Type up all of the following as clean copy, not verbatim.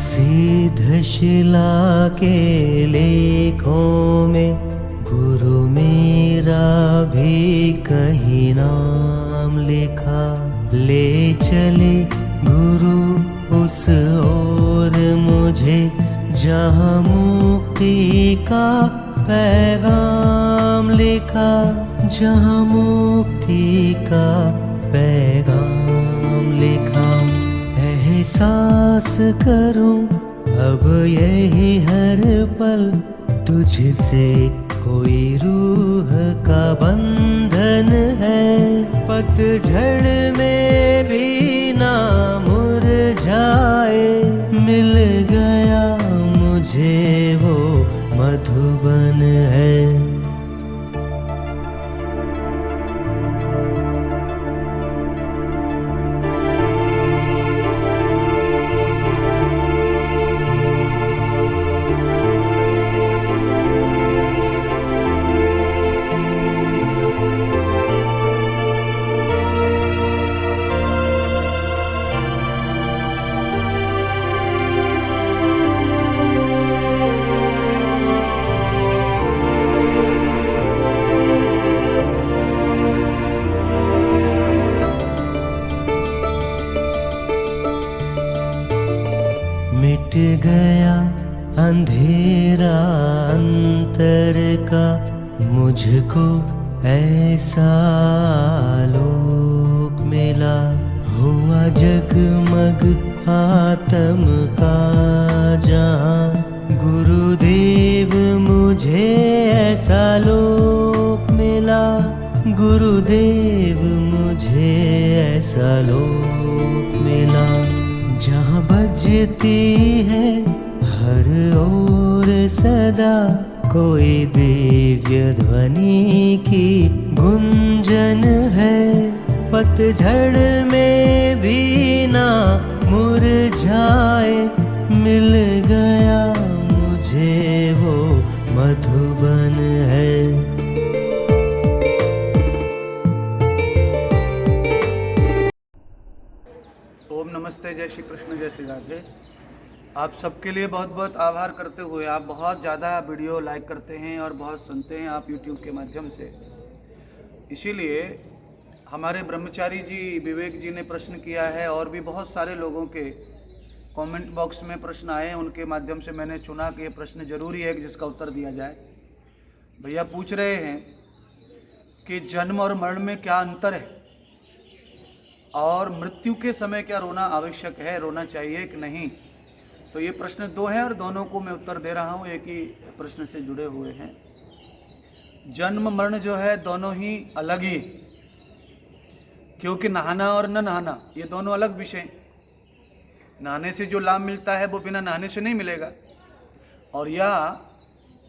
सीध शिला के लेखों में गुरु मेरा भी कहीं नाम लिखा। ले चले गुरु उस ओर मुझे जहाँ मुक्ति का पैगाम लिखा, जहाँ मुक्ति का पैगाम लिखा। एहसास करूं अब यही हर पल तुझसे कोई रूह का बंधन है। पतझड़ में भी ना मुरझाए, मिल गया मुझे वो मधुबन है। मिट गया अंधेरा अंतर का, मुझको ऐसा लोक मिला। हुआ जगमग आत्म का जहाँ, गुरुदेव मुझे ऐसा लोक मिला। गुरुदेव मुझे ऐसा लोक मिला, जहाँ बजती है हर ओर सदा कोई दिव्य ध्वनि की गुंजन है। पतझड़ में भी ना मुरझाए, मिल गया मुझे वो मधुबन है। ओम नमस्ते, जय श्री कृष्ण, जय श्री राधे। आप सबके लिए बहुत बहुत आभार करते हुए, आप बहुत ज़्यादा वीडियो लाइक करते हैं और बहुत सुनते हैं आप यूट्यूब के माध्यम से। इसीलिए हमारे ब्रह्मचारी जी विवेक जी ने प्रश्न किया है और भी बहुत सारे लोगों के कमेंट बॉक्स में प्रश्न आए, उनके माध्यम से मैंने चुना कि ये प्रश्न जरूरी है कि जिसका उत्तर दिया जाए। भैया पूछ रहे हैं कि जन्म और मरण में क्या अंतर है और मृत्यु के समय क्या रोना आवश्यक है, रोना चाहिए कि नहीं। तो ये प्रश्न दो हैं और दोनों को मैं उत्तर दे रहा हूँ, एक ही प्रश्न से जुड़े हुए हैं। जन्म मरण जो है दोनों ही अलग ही, क्योंकि नहाना और न नहाना ये दोनों अलग विषय। नहाने से जो लाभ मिलता है वो बिना नहाने से नहीं मिलेगा, और या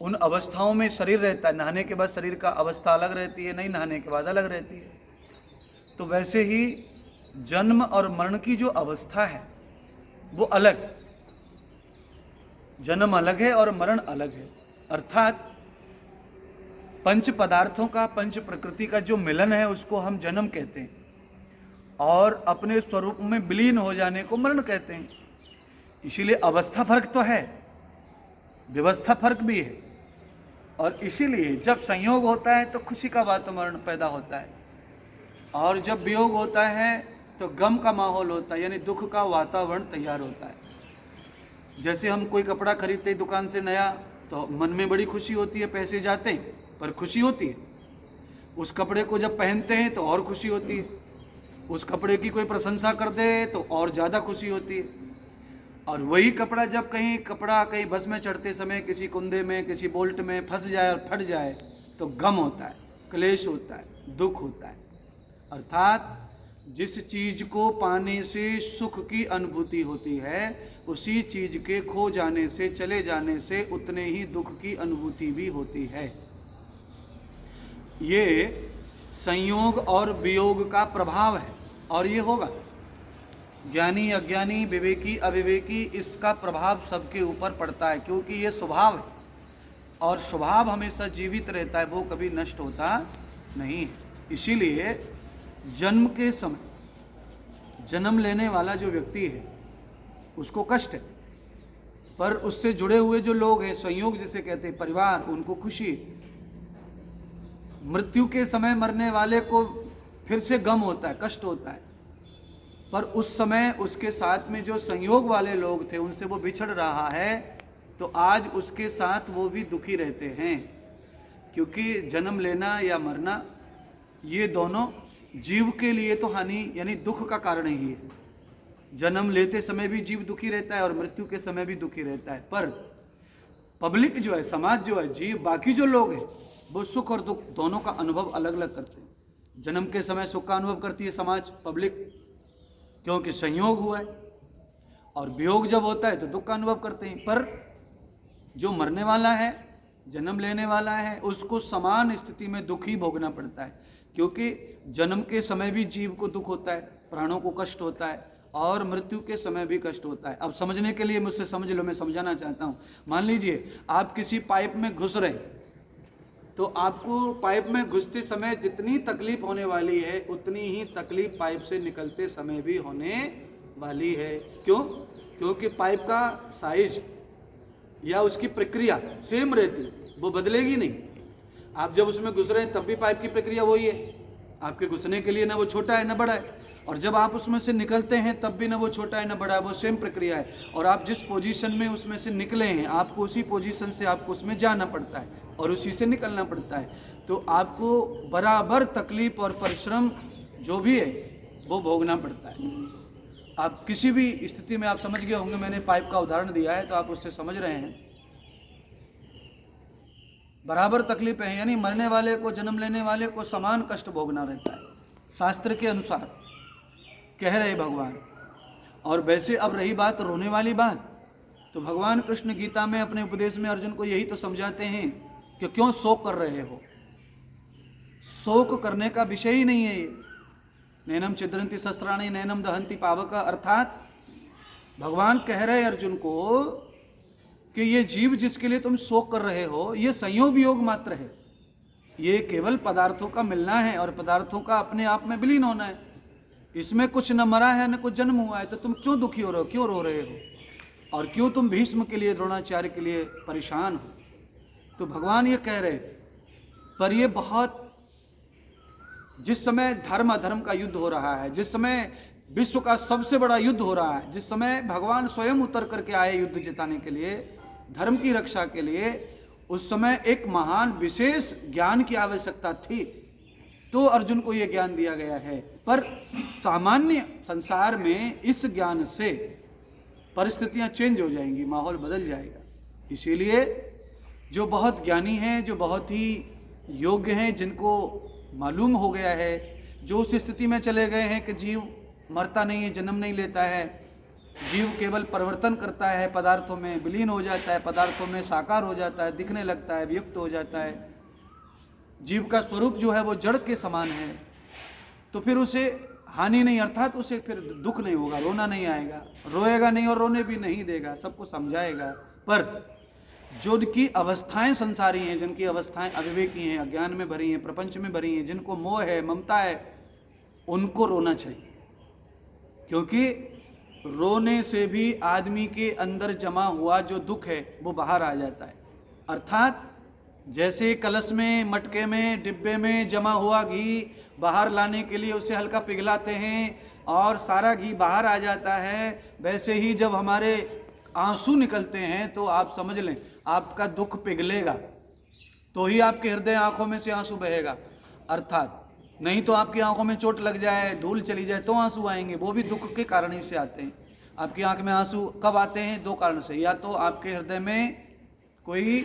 उन अवस्थाओं में शरीर रहता है, नहाने के बाद शरीर का अवस्था अलग रहती है, नहीं नहाने के बाद अलग रहती है। तो वैसे ही जन्म और मरण की जो अवस्था है वो अलग, जन्म अलग है और मरण अलग है। अर्थात पंच पदार्थों का, पंच प्रकृति का जो मिलन है उसको हम जन्म कहते हैं, और अपने स्वरूप में विलीन हो जाने को मरण कहते हैं। इसीलिए अवस्था फर्क तो है, व्यवस्था फर्क भी है, और इसीलिए जब संयोग होता है तो खुशी का वातावरण पैदा होता है, और जब वियोग होता है तो गम का माहौल होता है, यानी दुख का वातावरण तैयार होता है। जैसे हम कोई कपड़ा खरीदते हैं दुकान से नया, तो मन में बड़ी खुशी होती है, पैसे जाते हैं पर खुशी होती है। उस कपड़े को जब पहनते हैं तो और खुशी होती है, उस कपड़े की कोई प्रशंसा कर दे तो और ज़्यादा खुशी होती है। और वही कपड़ा जब कहीं बस में चढ़ते समय किसी कुंदे में, किसी बोल्ट में फंस जाए और फट जाए तो गम होता है, क्लेश होता है, दुख होता है। अर्थात जिस चीज को पाने से सुख की अनुभूति होती है, उसी चीज के खो जाने से, चले जाने से उतने ही दुख की अनुभूति भी होती है। ये संयोग और वियोग का प्रभाव है, और ये होगा। ज्ञानी अज्ञानी, विवेकी अविवेकी, इसका प्रभाव सबके ऊपर पड़ता है, क्योंकि ये स्वभाव है, और स्वभाव हमेशा जीवित रहता है, वो कभी नष्ट होता नहीं है। इसीलिए जन्म के समय जन्म लेने वाला जो व्यक्ति है उसको कष्ट है, पर उससे जुड़े हुए जो लोग हैं, संयोग जिसे कहते हैं, परिवार, उनको खुशी। मृत्यु के समय मरने वाले को फिर से गम होता है, कष्ट होता है, पर उस समय उसके साथ में जो संयोग वाले लोग थे उनसे वो बिछड़ रहा है, तो आज उसके साथ वो भी दुखी रहते हैं। क्योंकि जन्म लेना या मरना ये दोनों जीव के लिए तो हानि यानी दुख का कारण ही है। जन्म लेते समय भी जीव दुखी रहता है और मृत्यु के समय भी दुखी रहता है। पर पब्लिक जो है, समाज जो है, जीव, बाकी जो लोग हैं, वो सुख और दुख दोनों का अनुभव अलग अलग करते हैं। जन्म के समय सुख का अनुभव करती है समाज, पब्लिक, क्योंकि संयोग हुआ है, और वियोग जब होता है तो दुख का अनुभव करते हैं। पर जो मरने वाला है, जन्म लेने वाला है, उसको समान स्थिति में दुख ही भोगना पड़ता है। क्योंकि जन्म के समय भी जीव को दुख होता है, प्राणों को कष्ट होता है, और मृत्यु के समय भी कष्ट होता है। अब समझने के लिए मुझसे समझ लो, मैं समझाना चाहता हूँ। मान लीजिए आप किसी पाइप में घुस रहे, तो आपको पाइप में घुसते समय जितनी तकलीफ होने वाली है उतनी ही तकलीफ पाइप से निकलते समय भी होने वाली है। क्यों? क्योंकि पाइप का साइज या उसकी प्रक्रिया सेम रहती, वो बदलेगी नहीं। आप जब उसमें घुस रहे हैं तब भी पाइप की प्रक्रिया वही है, आपके घुसने के लिए ना वो छोटा है ना बड़ा है, और जब आप उसमें से निकलते हैं तब भी ना वो छोटा है ना बड़ा है, वो सेम प्रक्रिया है। और आप जिस पोजीशन में उसमें से निकले हैं, आपको उसी पोजीशन से आपको उसमें जाना पड़ता है और उसी से निकलना पड़ता है। तो आपको बराबर तकलीफ और परिश्रम जो भी है वो भोगना पड़ता है। आप किसी भी स्थिति में, आप समझ गए होंगे, मैंने पाइप का उदाहरण दिया है तो आप उससे समझ रहे हैं, बराबर तकलीफ है। यानी मरने वाले को, जन्म लेने वाले को समान कष्ट भोगना रहता है, शास्त्र के अनुसार कह रहे भगवान। और वैसे अब रही बात रोने वाली बात, तो भगवान कृष्ण गीता में अपने उपदेश में अर्जुन को यही तो समझाते हैं कि क्यों शोक कर रहे हो। शोक करने का विषय ही नहीं है ये। नैनम छिद्रंती शस्त्राणि नैनम दहंती पावक, अर्थात भगवान कह रहे अर्जुन को कि ये जीव जिसके लिए तुम शोक कर रहे हो, ये संयोग वियोग मात्र है। ये केवल पदार्थों का मिलना है और पदार्थों का अपने आप में विलीन होना है। इसमें कुछ न मरा है न कुछ जन्म हुआ है, तो तुम क्यों दुखी हो रहे हो, क्यों रो रहे हो, और क्यों तुम भीष्म के लिए, द्रोणाचार्य के लिए परेशान हो। तो भगवान ये कह रहे, पर ये बहुत, जिस समय धर्म अधर्म का युद्ध हो रहा है, जिस समय विश्व का सबसे बड़ा युद्ध हो रहा है, जिस समय भगवान स्वयं उतर करके आए युद्ध जिताने के लिए, धर्म की रक्षा के लिए, उस समय एक महान विशेष ज्ञान की आवश्यकता थी, तो अर्जुन को यह ज्ञान दिया गया है। पर सामान्य संसार में इस ज्ञान से परिस्थितियां चेंज हो जाएंगी, माहौल बदल जाएगा। इसीलिए जो बहुत ज्ञानी हैं, जो बहुत ही योग्य हैं, जिनको मालूम हो गया है, जो उस स्थिति में चले गए हैं कि जीव मरता नहीं है, जन्म नहीं लेता है, जीव केवल परिवर्तन करता है, पदार्थों में विलीन हो जाता है, पदार्थों में साकार हो जाता है, दिखने लगता है, वियुक्त हो जाता है। जीव का स्वरूप जो है वो जड़ के समान है, तो फिर उसे हानि नहीं, अर्थात उसे फिर दुख नहीं होगा, रोना नहीं आएगा, रोएगा नहीं और रोने भी नहीं देगा, सबको समझाएगा। पर जो उनकी अवस्थाएं संसारी हैं, जिनकी अवस्थाएं अविवेकी हैं, अज्ञान में भरी हैं, प्रपंच में भरी हैं, जिनको मोह है, ममता है, उनको रोना चाहिए। क्योंकि रोने से भी आदमी के अंदर जमा हुआ जो दुख है वो बाहर आ जाता है। अर्थात जैसे कलश में, मटके में, डिब्बे में जमा हुआ घी बाहर लाने के लिए उसे हल्का पिघलाते हैं और सारा घी बाहर आ जाता है, वैसे ही जब हमारे आंसू निकलते हैं तो आप समझ लें आपका दुख पिघलेगा, तो ही आपके हृदय आंखों में से आंसू बहेगा। अर्थात नहीं तो आपकी आंखों में चोट लग जाए, धूल चली जाए तो आंसू आएंगे, वो भी दुख के कारण ही से आते हैं। आपकी आंख में आंसू कब आते हैं? दो कारण से, या तो आपके हृदय में कोई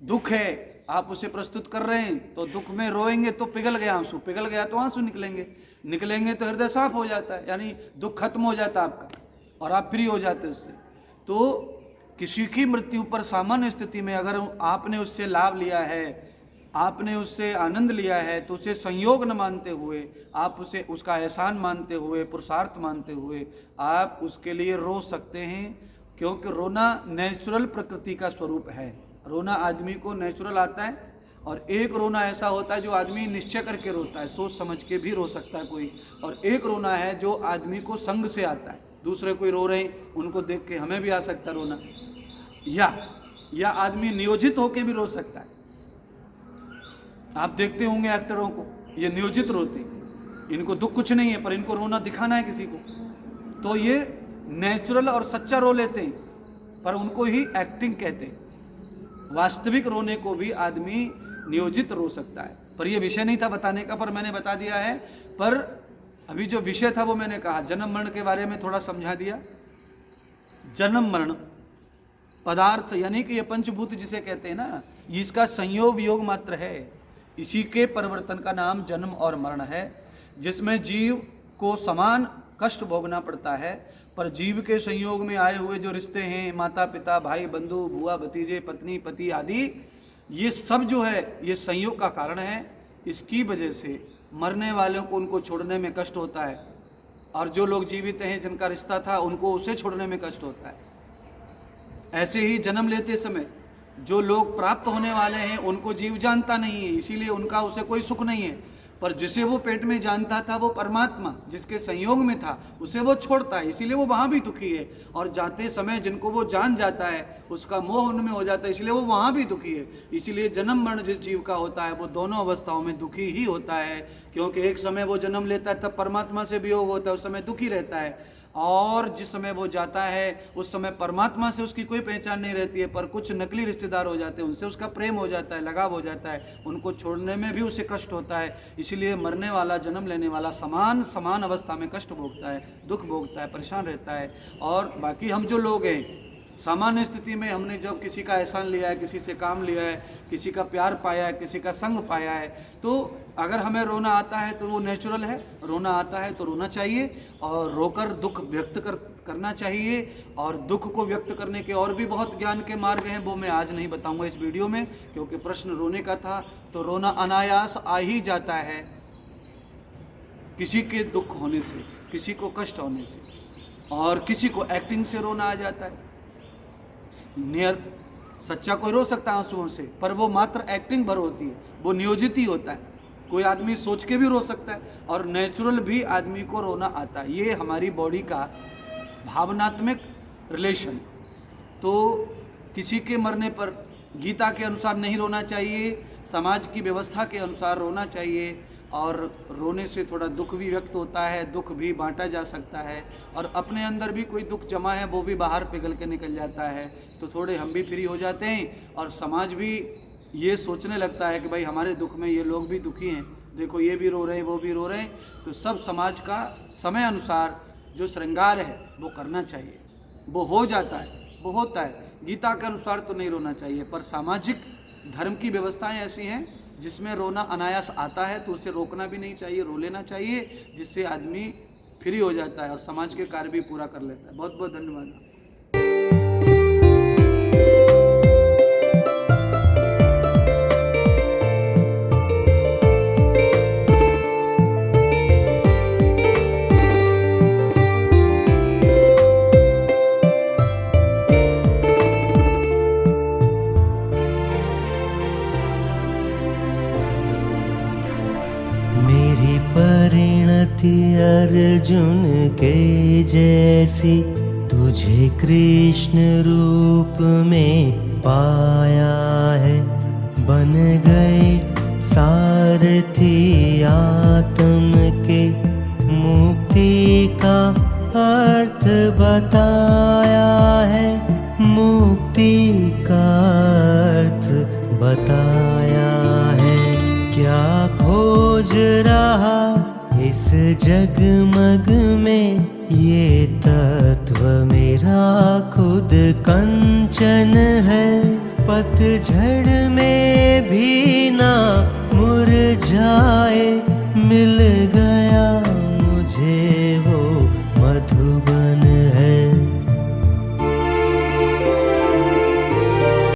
दुख है, आप उसे प्रस्तुत कर रहे हैं तो दुख में रोएंगे तो पिघल गया आंसू, पिघल गया तो आंसू निकलेंगे, निकलेंगे तो हृदय साफ हो जाता है, यानी दुख खत्म हो जाता है आपका और आप फ्री हो जाते हैं उससे। तो किसी की मृत्यु पर सामान्य स्थिति में अगर आपने उससे लाभ लिया है, आपने उससे आनंद लिया है, तो उसे संयोग न मानते हुए, आप उसे उसका एहसान मानते हुए, पुरुषार्थ मानते हुए आप उसके लिए रो सकते हैं। क्योंकि रोना नेचुरल प्रकृति का स्वरूप है। रोना आदमी को नेचुरल आता है, और एक रोना ऐसा होता है जो आदमी निश्चय करके रोता है, सोच समझ के भी रो सकता है कोई, और एक रोना है जो आदमी को संग से आता है, दूसरे कोई रो रहे हैं उनको देख के हमें भी आ सकता है रोना। या आदमी नियोजित होकर भी रो सकता है। आप देखते होंगे एक्टरों को, ये नियोजित रोते हैं, इनको दुख कुछ नहीं है पर इनको रोना दिखाना है किसी को, तो ये नेचुरल और सच्चा रो लेते हैं, पर उनको ही एक्टिंग कहते हैं। वास्तविक रोने को भी आदमी नियोजित रो सकता है, पर यह विषय नहीं था बताने का, पर मैंने बता दिया है। पर अभी जो विषय था वो मैंने कहा, जन्म मरण के बारे में थोड़ा समझा दिया। जन्म मरण पदार्थ यानी कि ये पंचभूत जिसे कहते हैं ना, इसका संयोग वियोग मात्र है, इसी के परिवर्तन का नाम जन्म और मरण है, जिसमें जीव को समान कष्ट भोगना पड़ता है। पर जीव के संयोग में आए हुए जो रिश्ते हैं, माता पिता, भाई बंधु, बुआ भतीजे, पत्नी पति आदि, ये सब जो है ये संयोग का कारण है। इसकी वजह से मरने वालों को उनको छोड़ने में कष्ट होता है, और जो लोग जीवित हैं जिनका रिश्ता था उनको उसे छोड़ने में कष्ट होता है। ऐसे ही जन्म लेते समय जो लोग प्राप्त होने वाले हैं उनको जीव जानता नहीं है, इसीलिए उनका उसे कोई सुख नहीं है। पर जिसे वो पेट में जानता था, वो परमात्मा जिसके संयोग में था, उसे वो छोड़ता है, इसीलिए वो वहाँ भी दुखी है। और जाते समय जिनको वो जान जाता है, उसका मोह उनमें हो जाता है, इसलिए वो वहाँ भी दुखी है। इसीलिए जन्म मरण जिस जीव का होता है वो दोनों अवस्थाओं में दुखी ही होता है, क्योंकि एक समय वो जन्म लेता है तब परमात्मा से वियोग होता है, उस समय दुखी रहता है, और जिस समय वो जाता है उस समय परमात्मा से उसकी कोई पहचान नहीं रहती है, पर कुछ नकली रिश्तेदार हो जाते हैं, उनसे उसका प्रेम हो जाता है, लगाव हो जाता है, उनको छोड़ने में भी उसे कष्ट होता है। इसीलिए मरने वाला, जन्म लेने वाला समान अवस्था में कष्ट भोगता है, दुख भोगता है, परेशान रहता है। और बाकी हम जो लोग हैं, सामान्य स्थिति में हमने जब किसी का एहसान लिया है, किसी से काम लिया है, किसी का प्यार पाया है, किसी का संग पाया है, तो अगर हमें रोना आता है तो वो नेचुरल है, रोना आता है तो रोना चाहिए, और रोकर दुख व्यक्त करना चाहिए। और दुख को व्यक्त करने के और भी बहुत ज्ञान के मार्ग हैं, वो मैं आज नहीं बताऊंगा इस वीडियो में, क्योंकि प्रश्न रोने का था। तो रोना अनायास आ ही जाता है किसी के दुख होने से, किसी को कष्ट होने से, और किसी को एक्टिंग से रोना आ जाता है। सच्चा कोई रो सकता है आंसुओं से, पर वो मात्र एक्टिंग भर होती है, वो नियोजित ही होता है। कोई आदमी सोच के भी रो सकता है, और नेचुरल भी आदमी को रोना आता है। ये हमारी बॉडी का भावनात्मक रिलेशन। तो किसी के मरने पर गीता के अनुसार नहीं रोना चाहिए, समाज की व्यवस्था के अनुसार रोना चाहिए, और रोने से थोड़ा दुख भी व्यक्त होता है, दुख भी बांटा जा सकता है, और अपने अंदर भी कोई दुख जमा है वो भी बाहर पिघल के निकल जाता है, तो थोड़े हम भी फ्री हो जाते हैं, और समाज भी ये सोचने लगता है कि भाई हमारे दुख में ये लोग भी दुखी हैं, देखो ये भी रो रहे हैं, वो भी रो रहे हैं। तो सब समाज का समय अनुसार जो श्रृंगार है वो करना चाहिए, वो हो जाता है, वो होता है। गीता के अनुसार तो नहीं रोना चाहिए, पर सामाजिक धर्म की व्यवस्थाएं ऐसी हैं जिसमें रोना अनायास आता है, तो उसे रोकना भी नहीं चाहिए, रो लेना चाहिए, जिससे आदमी फ्री हो जाता है और समाज के कार्य भी पूरा कर लेता है। बहुत बहुत धन्यवाद। अर्जुन के जैसी तुझे कृष्ण रूप में पाया है, बन गए सारथी आत्म के, मुक्ति का अर्थ बताया है, मुक्ति का अर्थ बताया है। क्या खोज रहा इस जगमग में, ये तत्व मेरा खुद कंचन है, पतझड़ में भी ना मुरझाए, मिल गए